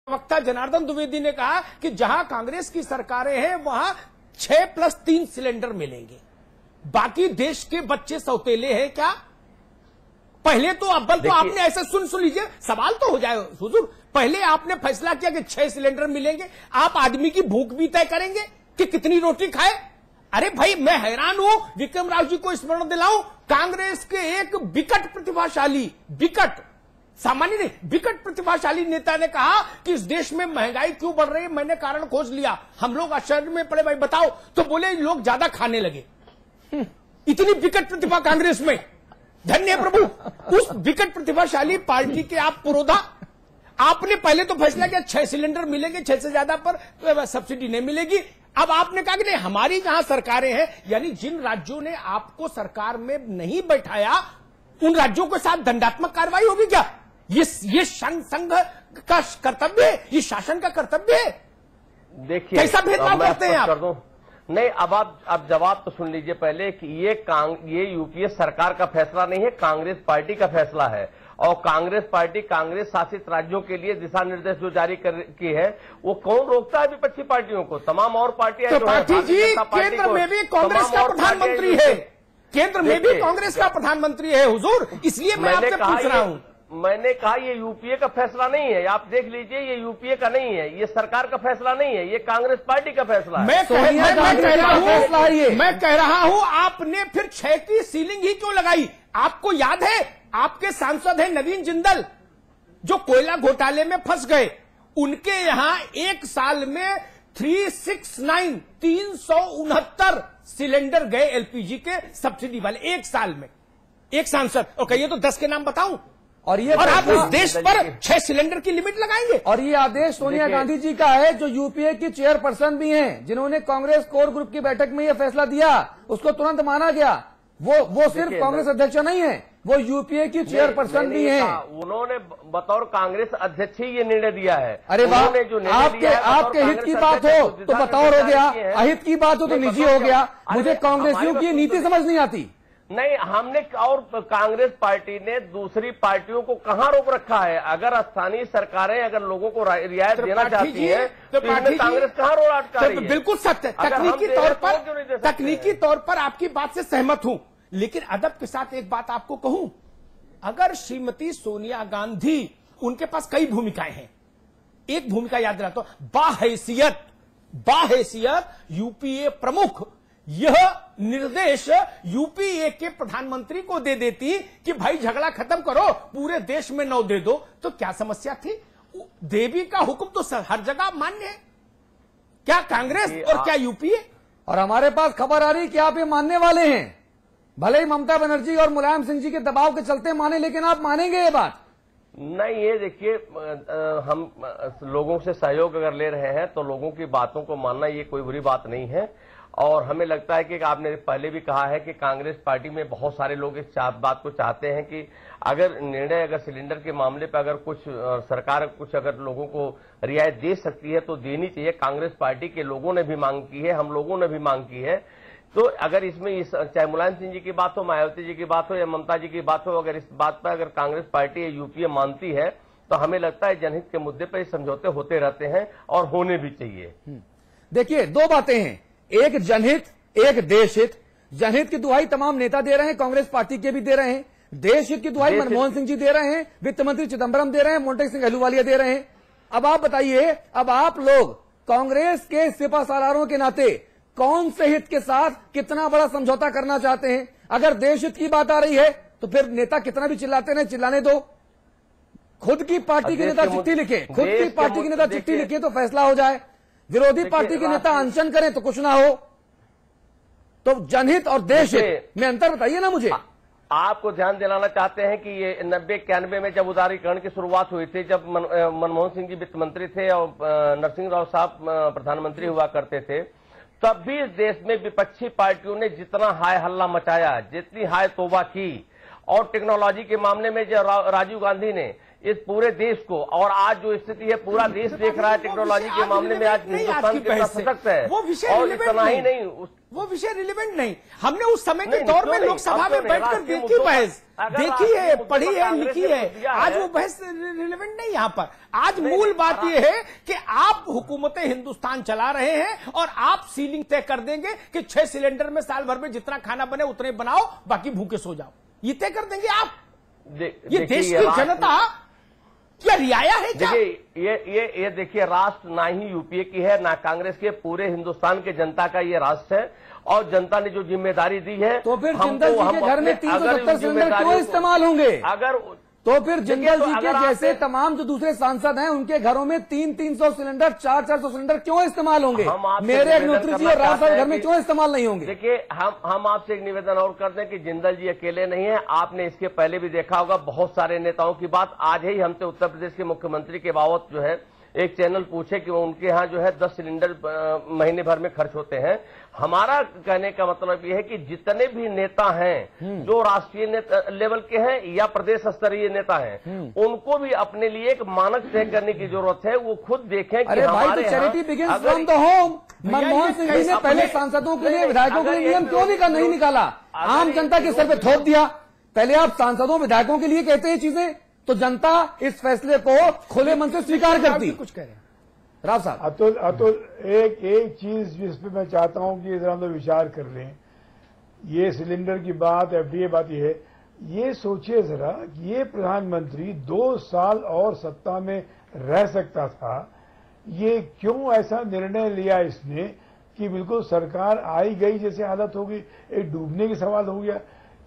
प्रवक्ता जनार्दन द्विवेदी ने कहा कि जहां कांग्रेस की सरकारें हैं वहां 6+3 सिलेंडर मिलेंगे। बाकी देश के बच्चे सौतेले हैं क्या? पहले तो अव्वल तो आपने ऐसे सुन लीजिए, सवाल तो हो जाए हुजूर। पहले आपने फैसला किया कि 6 सिलेंडर मिलेंगे, आप आदमी की भूख भी तय करेंगे कि कितनी रोटी खाए। अरे भाई, मैं हैरान हूं। विक्रम राव जी को स्मरण दिलाऊं, कांग्रेस के एक विकट प्रतिभाशाली, विकट सामान्य नहीं, विकट प्रतिभाशाली नेता ने कहा कि इस देश में महंगाई क्यों बढ़ रही है। मैंने कारण खोज लिया, हम लोग आश्चर्य में पड़े, भाई बताओ। तो बोले लोग ज्यादा खाने लगे। इतनी विकट प्रतिभा कांग्रेस में, धन्य प्रभु। उस विकट प्रतिभाशाली पार्टी के आप पुरोधा, आपने पहले तो फैसला किया 6 सिलेंडर मिलेंगे, 6 से ज्यादा पर तो सब्सिडी नहीं मिलेगी। अब आपने कहा कि नहीं, हमारी जहां सरकारें हैं, यानी जिन राज्यों ने आपको सरकार में नहीं बैठाया उन राज्यों के साथ दंडात्मक कार्रवाई होगी क्या? ये संघ का कर्तव्य है, ये शासन का कर्तव्य है। देखिए कैसा भेदभाव करते हैं आप? नहीं, अब जवाब तो सुन लीजिए पहले कि ये यूपीए सरकार का फैसला नहीं है, कांग्रेस पार्टी का फैसला है। और कांग्रेस पार्टी कांग्रेस शासित राज्यों के लिए दिशा निर्देश जो जारी की है, वो कौन रोकता है विपक्षी पार्टियों को? तमाम और पार्टियां तो पार्टी जी केंद्र में भी कांग्रेस का प्रधानमंत्री है, केंद्र में भी कांग्रेस का प्रधानमंत्री है हुजूर, इसलिए मैं आपसे पूछ रहा हूं। मैंने कहा ये यूपीए का फैसला नहीं है, आप देख लीजिए, ये यूपीए का नहीं है, ये सरकार का फैसला नहीं है, ये कांग्रेस पार्टी का फैसला है। मैं कह रहा हूं आपने फिर 6 की सीलिंग ही क्यों लगाई? आपको याद है, आपके सांसद हैं नवीन जिंदल, जो कोयला घोटाले में फंस गए, उनके यहां एक साल में 369 सिलेंडर गए एलपीजी के सब्सिडी वाले, एक साल में, एक सांसद। और कहिए तो 10 के नाम बताऊं, और आप इस देश पर 6 सिलेंडर की लिमिट लगाएंगे। और ये आदेश सोनिया गांधी जी का है, जो यूपीए की चेयरपर्सन भी हैं, जिन्होंने कांग्रेस कोर ग्रुप की बैठक में ये फैसला दिया, उसको तुरंत माना गया। वो सिर्फ कांग्रेस अध्यक्ष नहीं है, वो यूपीए की चेयरपर्सन भी हैं। उन्होंने बतौर कांग्रेस अध्यक्ष ही ये निर्णय दिया है। अरे वाह, आपके हित की बात हो तो बतौर हो गया, अहित की बात हो तो निजी हो गया। मुझे कांग्रेसियों की नीति समझ नहीं आती। नहीं, हमने और कांग्रेस पार्टी ने दूसरी पार्टियों को कहां रोक रखा है? अगर स्थानीय सरकारें अगर लोगों को रियायत देना चाहती हैं तो कांग्रेस कहां रोक अटका रही है? बिल्कुल सत्य, तकनीकी तौर पर आपकी बात से सहमत हूं, लेकिन अदब के साथ एक बात आपको कहूं, अगर श्रीमती सोनिया गांधी, उनके पास कई भूमिकाएं हैं, एक भूमिका याद रखता हूं, बाहैसियत यूपीए प्रमुख, यह निर्देश यूपीए के प्रधानमंत्री को दे देती कि भाई झगड़ा खत्म करो, पूरे देश में 9 दे दो, तो क्या समस्या थी? देवी का हुक्म तो हर जगह मान्य है, क्या कांग्रेस और क्या यूपीए? और हमारे पास खबर आ रही कि आप ये मानने वाले हैं, भले ही ममता बनर्जी और मुलायम सिंह जी के दबाव के चलते माने, लेकिन आप मानेंगे ये बात? नहीं, ये देखिए, हम लोगों से सहयोग अगर ले रहे हैं तो लोगों की बातों को मानना ये कोई बुरी बात नहीं है। और हमें लगता है कि आपने पहले भी कहा है कि कांग्रेस पार्टी में बहुत सारे लोग इस बात को चाहते हैं कि अगर निर्णय, अगर सिलेंडर के मामले पर अगर कुछ सरकार कुछ अगर लोगों को रियायत दे सकती है तो देनी चाहिए। कांग्रेस पार्टी के लोगों ने भी मांग की है, हम लोगों ने भी मांग की है। तो अगर इसमें चाहे मुलायम सिंह जी की बात हो, मायावती जी की बात हो या ममता जी की बात हो, अगर इस बात पर अगर कांग्रेस पार्टी या यूपीए मानती है तो हमें लगता है जनहित के मुद्दे पर समझौते होते रहते हैं और होने भी चाहिए। देखिए, 2 बातें हैं, एक जनहित, एक देशहित। जनहित की दुहाई तमाम नेता दे रहे हैं, कांग्रेस पार्टी के भी दे रहे हैं। देशहित की दुहाई मनमोहन सिंह जी दे रहे हैं, वित्त मंत्री चिदंबरम दे रहे हैं, मोंटेक सिंह अहलूवालिया दे रहे हैं। अब आप बताइए, अब आप लोग कांग्रेस के सिपहसालारों के नाते कौन से हित के साथ कितना बड़ा समझौता करना चाहते हैं? अगर देशहित की बात आ रही है तो फिर नेता कितना भी चिल्लाते रहे, चिल्लाने दो। खुद की पार्टी के नेता चिट्ठी लिखे, खुद की पार्टी के नेता चिट्ठी लिखे तो फैसला हो जाए। विरोधी पार्टी के नेता अनशन करें तो कुछ ना हो। तो जनहित और देशहित में अंतर बताइए ना मुझे। आपको ध्यान दिलाना चाहते हैं कि ये 90-91 में जब उदारीकरण की शुरुआत हुई थी, जब मनमोहन सिंह जी वित्त मंत्री थे और नरसिंह राव साहब प्रधानमंत्री हुआ करते थे, तब भी इस देश में विपक्षी पार्टियों ने जितना हाय हल्ला मचाया, जितनी हाय तोबा की, और टेक्नोलॉजी के मामले में जो राजीव गांधी ने इस पूरे देश को। और आज जो स्थिति है पूरा देश देख रहा है टेक्नोलॉजी के मामले में, आज हिंदुस्तान कितना सशक्त है। वो विषय और इतना ही नहीं, वो विषय रिलेवेंट नहीं। हमने उस समय के दौर में लोकसभा में बैठकर देखी बहस, देखी है, पढ़ी है, लिखी है। आज वो बहस रिलेवेंट नहीं यहाँ पर। आज मूल बात यह है कि आप हुकूमत हिंदुस्तान चला रहे हैं और आप सीलिंग तय कर देंगे कि 6 सिलेंडर में साल भर में जितना खाना बने उतने बनाओ, बाकी भूखे सो जाओ, ये तय कर देंगे आप। ये देश की जनता क्या रियाया है क्या? देखिए ये देखिए, राष्ट्र ना ही यूपीए की है ना कांग्रेस के, पूरे हिंदुस्तान के जनता का ये राष्ट्र है। और जनता ने जो जिम्मेदारी दी है, तो फिर जिंदल जी के घर में 370 सिलेंडर क्यों इस्तेमाल होंगे? अगर तो फिर जिंदल जी के जैसे तमाम जो दूसरे सांसद हैं उनके घरों में 300-300 सिलेंडर, 400-400 सिलेंडर क्यों इस्तेमाल होंगे? मेरे अग्निहोत्री जी और राव साहब घर में क्यों इस्तेमाल नहीं होंगे? देखिए, हम आपसे एक निवेदन और करते हैं कि जिंदल जी अकेले नहीं है। आपने इसके पहले भी देखा होगा बहुत सारे नेताओं की बात। आज ही हमसे उत्तर प्रदेश के मुख्यमंत्री के बाबत जो है एक चैनल पूछे कि उनके यहाँ जो है 10 सिलेंडर महीने भर में खर्च होते हैं। हमारा कहने का मतलब यह है कि जितने भी नेता हैं जो राष्ट्रीय लेवल के हैं या प्रदेश स्तरीय नेता हैं, उनको भी अपने लिए एक मानक तय करने की जरूरत है। वो खुद देखें कि हमारे charity begins from the home. Manmohan Singh ji ने पहले सांसदों के लिए, विधायकों के लिए नियम क्यों नहीं निकाला? आम जनता के सर पे थोप दिया। पहले आप सांसदों विधायकों के लिए कहते हैं चीजें, तो जनता इस फैसले को खुले मन से स्वीकार करती। कुछ कह रहे हैं राव साहब। अतुल एक चीज जिस पे मैं चाहता हूं कि जरा हम लोग विचार कर लें, ये सिलेंडर की बात, एफडीए बात, ये सोचिए जरा कि ये प्रधानमंत्री 2 साल और सत्ता में रह सकता था। ये क्यों ऐसा निर्णय लिया इसने कि बिल्कुल सरकार आई गई जैसे हालत हो गई, एक डूबने की सवाल हो गया।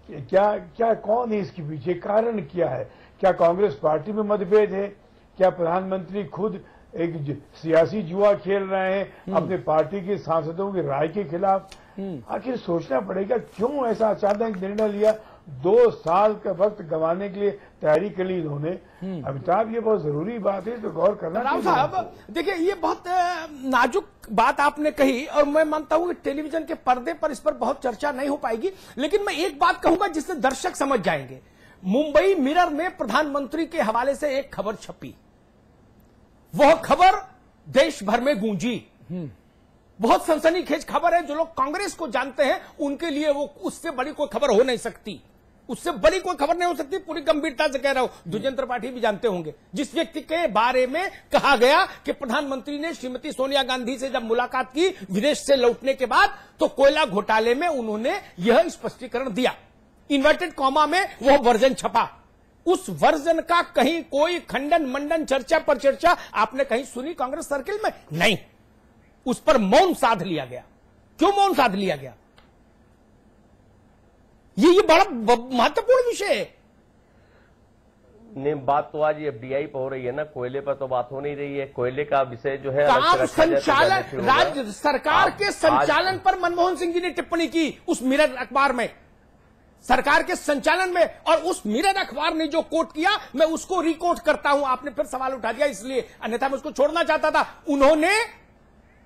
क्या कौन है इसके पीछे, कारण क्या है? क्या कांग्रेस पार्टी में मतभेद है? क्या प्रधानमंत्री खुद एक सियासी जुआ खेल रहे हैं अपने पार्टी के सांसदों की राय के खिलाफ? आखिर सोचना पड़ेगा क्यों ऐसा अचानक निर्णय लिया। 2 साल का वक्त गंवाने के लिए तैयारी कर ली इन्होंने। अमिताभ, ये बहुत जरूरी बात है, तो गौर करना राव साहब। देखिए, ये बहुत नाजुक बात आपने कही और मैं मानता हूं कि टेलीविजन के पर्दे पर इस पर बहुत चर्चा नहीं हो पाएगी, लेकिन मैं एक बात कहूंगा जिससे दर्शक समझ जाएंगे। मुंबई मिरर में प्रधानमंत्री के हवाले से एक खबर छपी, वह खबर देश भर में गूंजी। बहुत सनसनीखेज खबर है। जो लोग कांग्रेस को जानते हैं उनके लिए वो उससे बड़ी कोई खबर हो नहीं सकती, उससे बड़ी कोई खबर नहीं हो सकती। पूरी गंभीरता से कह रहा हूं, द्विजेंद्र त्रिपाठी भी जानते होंगे। जिस व्यक्ति के बारे में कहा गया कि प्रधानमंत्री ने श्रीमती सोनिया गांधी से जब मुलाकात की विदेश से लौटने के बाद, तो कोयला घोटाले में उन्होंने यह स्पष्टीकरण दिया। इन्वर्टेड कॉमा में वह वर्जन छपा। उस वर्जन का कहीं कोई खंडन मंडन, चर्चा पर चर्चा आपने कहीं सुनी कांग्रेस सर्किल में? नहीं। उस पर मौन साध लिया गया। क्यों मौन साध लिया गया? ये बड़ा महत्वपूर्ण विषय है। नहीं, बात तो आज एफडीआई पर हो रही है ना, कोयले पर तो बात हो नहीं रही है। कोयले का विषय जो है काम संचालन, राज्य सरकार के संचालन पर मनमोहन सिंह जी ने टिप्पणी की उस मिरर अखबार में, सरकार के संचालन में। और उस मिरर अखबार ने जो कोट किया, मैं उसको रिकोट करता हूं। आपने फिर सवाल उठा दिया, इसलिए, अन्यथा मैं उसको छोड़ना चाहता था। उन्होंने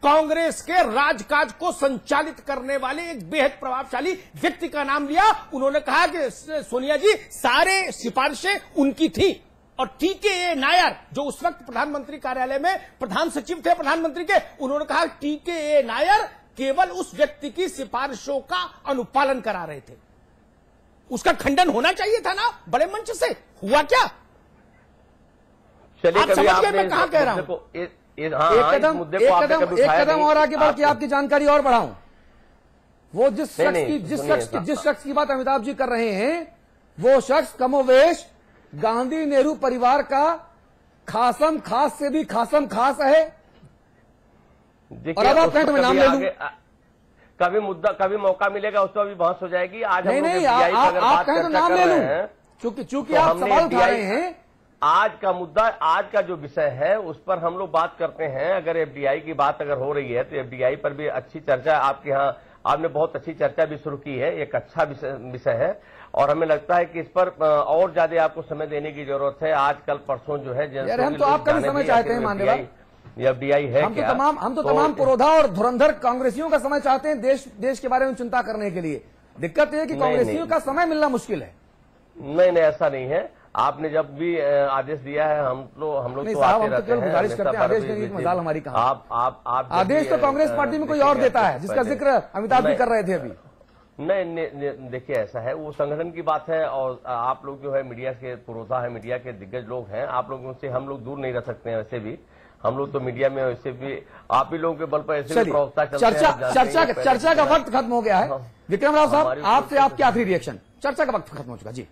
कांग्रेस के राजकाज को संचालित करने वाले एक बेहद प्रभावशाली व्यक्ति का नाम लिया। उन्होंने कहा कि सोनिया जी, सारे सिफारिशें उनकी थी। और टीके नायर, जो उस वक्त प्रधानमंत्री कार्यालय में प्रधान सचिव थे प्रधानमंत्री के, उन्होंने कहा टीके नायर केवल उस व्यक्ति की सिफारिशों का अनुपालन करा रहे थे। उसका खंडन होना चाहिए था ना बड़े मंच से। हुआ क्या? चलिए, आप समझ गए मैं कहां कह रहा हूं? एक कदम और आगे बढ़ के आपकी जानकारी और बढ़ाऊं। वो जिस शख्स की बात अमिताभ जी कर रहे हैं, वो शख्स कमोवेश गांधी नेहरू परिवार का खासम खास से भी खासम खास है। और अब आप में नाम ले लूं, कभी मौका मिलेगा उस पर भी बहस हो जाएगी। आज नहीं, आप कहें तो नाम ले लूं, चूंकि आप सवाल उठा रहे हैं। आज का मुद्दा, आज का जो विषय है उस पर हम लोग बात करते हैं। अगर एफडीआई की बात अगर हो रही है तो एफडीआई पर भी अच्छी चर्चा आपके यहाँ, आपने बहुत अच्छी चर्चा भी शुरू की है। एक अच्छा विषय है और हमें लगता है कि इस पर और ज्यादा आपको समय देने की जरूरत है। आजकल परसों जो है, हम तो आपका भी समय चाहते हैं मानदेव, एफडीआई है। हम तो तमाम पुरोधा और धुरंधर कांग्रेसियों का समय चाहते हैं देश के बारे में चिंता करने के लिए। दिक्कत यह है कि कांग्रेसियों का समय मिलना मुश्किल है। नहीं, ऐसा नहीं है। आपने जब भी आदेश दिया है हम लोग नहीं तो साहब, आते हम तो रहते केवल हैं। गुजारिश करते हैं, आदेश देने की मजाल हमारी कहाँ। आप आदेश तो कांग्रेस पार्टी में कोई और देता है, जिसका जिक्र अमिताभ भी कर रहे थे अभी। नहीं, देखिए ऐसा है, वो संगठन की बात है और आप लोग जो है मीडिया के पुरोधा है, मीडिया के दिग्गज लोग हैं, आप लोगों से हम लोग दूर नहीं रह सकते हैं। वैसे भी हम लोग तो मीडिया में वैसे भी आप ही लोगों के बल पर ऐसे प्रवक्ता चलते हैं। चर्चा का वक्त खत्म हो गया है। विक्रम राव साहब, आपसे तो आपके आखिरी रिएक्शन। चर्चा का वक्त खत्म हो चुका जी।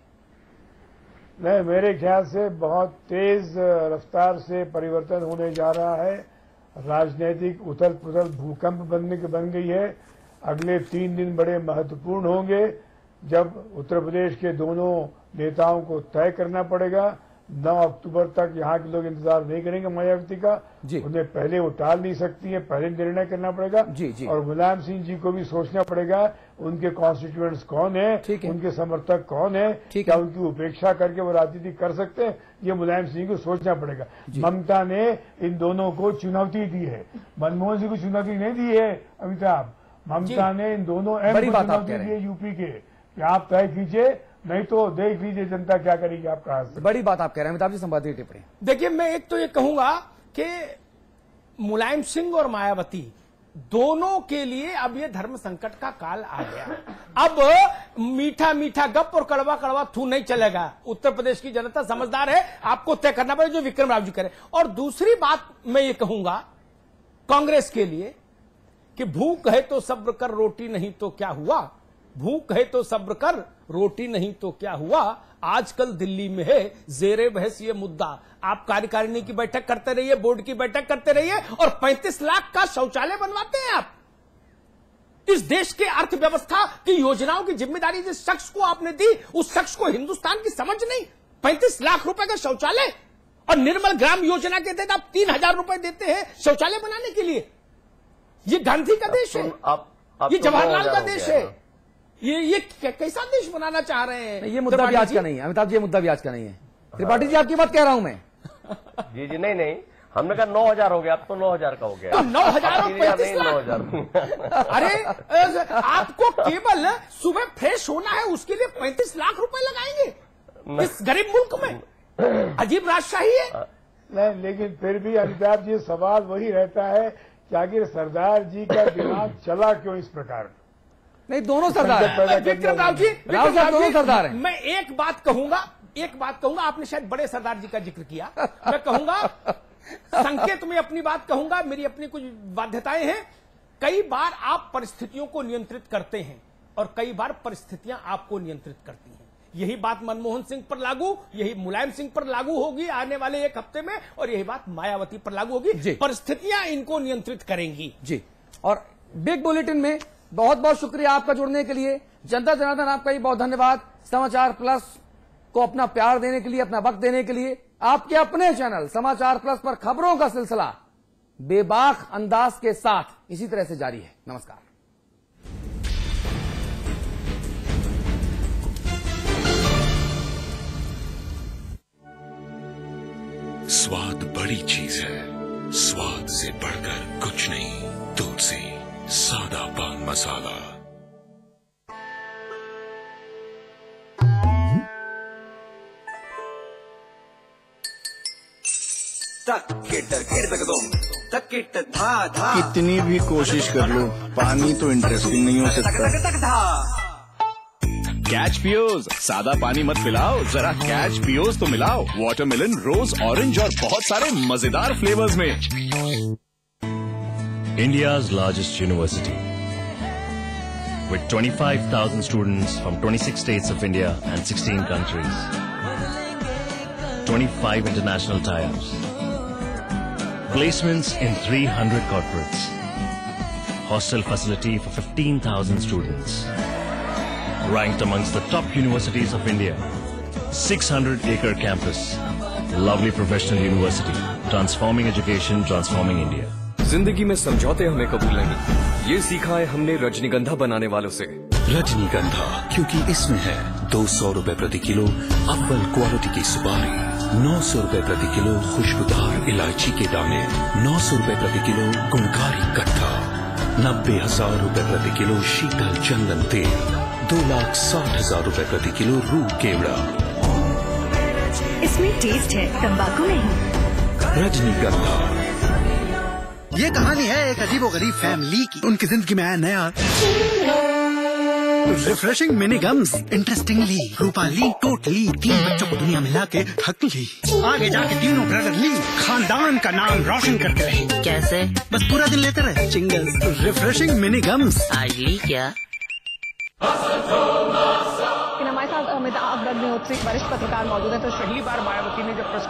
नहीं, मेरे ख्याल से बहुत तेज रफ्तार से परिवर्तन होने जा रहा है। राजनीतिक उथल पुथल भूकंप बन गई है। अगले 3 दिन बड़े महत्वपूर्ण होंगे, जब उत्तर प्रदेश के दोनों नेताओं को तय करना पड़ेगा। 9 अक्टूबर तक यहाँ के लोग इंतजार नहीं करेंगे मायावती का, उन्हें पहले वो टाल नहीं सकती है, पहले निर्णय करना पड़ेगा। जी। और मुलायम सिंह जी को भी सोचना पड़ेगा उनके कॉन्स्टिट्यूएंट्स कौन है, उनके समर्थक कौन है, क्या उनकी उपेक्षा करके वो राजनीति कर सकते हैं, ये मुलायम सिंह को सोचना पड़ेगा। ममता ने इन दोनों को चुनौती दी है, मनमोहन सिंह को चुनौती नहीं दी है अमिताभ। ममता ने इन दोनों को चुनौती दी है यूपी के कि आप तय कीजिए, नहीं तो देख लीजिए जनता क्या करेगी आपका हाथ से। बड़ी बात आप कह रहे हैं अमिताभ जी, संवाददाता टिप्पणी। देखिए, मैं एक तो ये कहूंगा कि मुलायम सिंह और मायावती दोनों के लिए अब ये धर्म संकट का काल आ गया। अब मीठा मीठा गप और कड़वा कड़वा थू नहीं चलेगा। उत्तर प्रदेश की जनता समझदार है, आपको तय करना पड़ेगा जो विक्रम राव जी करें। और दूसरी बात मैं ये कहूंगा कांग्रेस के लिए कि भूख है तो सब्र कर, रोटी नहीं तो क्या हुआ। भूख है तो सब्र कर, रोटी नहीं तो क्या हुआ। आजकल दिल्ली में है जेरे बहस ये मुद्दा। आप कार्यकारिणी की बैठक करते रहिए, बोर्ड की बैठक करते रहिए और 35 लाख का शौचालय बनवाते हैं आप। इस देश के अर्थव्यवस्था की योजनाओं की जिम्मेदारी जिस शख्स को आपने दी, उस शख्स को हिंदुस्तान की समझ नहीं। 35 लाख रुपए का शौचालय और निर्मल ग्राम योजना के तहत आप 3000 रुपए देते हैं शौचालय बनाने के लिए। ये गांधी का देश है, ये जवाहरलाल का देश है। ये कैसा देश बनाना चाह रहे हैं? ये मुद्दा भी आज का नहीं है अमिताभ जी, ये मुद्दा भी आज का नहीं है। त्रिपाठी जी, आपकी बात कह रहा हूं मैं। जी नहीं, हमने कहा 9000 हो गया, अब तो 9000 का हो गया। तो 9000 और 35 लाख। 9000 अरे आपको केवल सुबह फ्रेश होना है, उसके लिए 35 लाख रुपए लगाएंगे इस गरीब मुल्क में? अजीब राजशाही है। नहीं, लेकिन फिर भी अमिताभ जी सवाल वही रहता है कि आखिर सरदार जी का दिमाग चला क्यों इस प्रकार? नहीं, दोनों सरदार हैं। विक्रम राव जी, दोनों सरदार हैं। मैं एक बात कहूंगा, आपने शायद बड़े सरदार जी का जिक्र किया। मैं कहूंगा संकेत में अपनी बात कहूंगा, मेरी अपनी कुछ बाध्यताएं हैं। कई बार आप परिस्थितियों को नियंत्रित करते हैं और कई बार परिस्थितियां आपको नियंत्रित करती हैं। यही बात मनमोहन सिंह पर लागू, यही मुलायम सिंह पर लागू होगी आने वाले 1 हफ्ते में, और यही बात मायावती पर लागू होगी। परिस्थितियां इनको नियंत्रित करेंगी जी। और बिग बुलेटिन में बहुत बहुत शुक्रिया आपका जुड़ने के लिए। जनता जनार्दन, आपका भी बहुत धन्यवाद समाचार प्लस को अपना प्यार देने के लिए, अपना वक्त देने के लिए। आपके अपने चैनल समाचार प्लस पर खबरों का सिलसिला बेबाक अंदाज के साथ इसी तरह से जारी है। नमस्कार। स्वाद बड़ी चीज है, स्वाद से बढ़कर कुछ नहीं। तुलसी सादा पान मसाला। कितनी भी कोशिश कर लो, पानी तो इंटरेस्टिंग नहीं हो सकता। कैच पियोज, सादा पानी मत पिलाओ, जरा कैच पियोज तो मिलाओ। वाटरमेलन, रोज, ऑरेंज और बहुत सारे मजेदार फ्लेवर्स में। India's largest university, with 25,000 students from 26 states of India and 16 countries, 25 international tie-ups, placements in 300 corporates, hostel facility for 15,000 students, ranked amongst the top universities of India, 600-acre campus, lovely professional university, transforming education, transforming India. जिंदगी में समझौते हमें कबूल नहीं, ये सीखा है हमने रजनीगंधा बनाने वालों से। रजनीगंधा, क्योंकि इसमें है 200 रुपए प्रति किलो अव्वल क्वालिटी की सुपारी, 900 रुपए प्रति किलो खुशबूदार इलायची के दाने, 900 रुपए प्रति किलो गुणकारी कट्टा, 90,000 रुपए प्रति किलो शीतल चंदन तेल, 2,60,000 रुपए प्रति किलो रूह केवड़ा। इसमें टेस्ट है, तंबाकू नहीं। रजनीगंधा। ये कहानी है एक अजीबोगरीब फैमिली की। उनकी जिंदगी में आया नया refreshing mini gums. Interestingly Rupali totally 3 बच्चों को दुनिया में लाके थक ली। आगे जाके तीनों ब्रदर ली खानदान का नाम रोशन करते रहे। कैसे? बस पूरा दिन लेते रहे चिंगल्स। Refreshing mini gums. आज ली क्या? हमारे साथ अमिताभ अग्निहोत्री वरिष्ठ पत्रकार मौजूद है। तो पहली बार मायावती ने जब प्रेस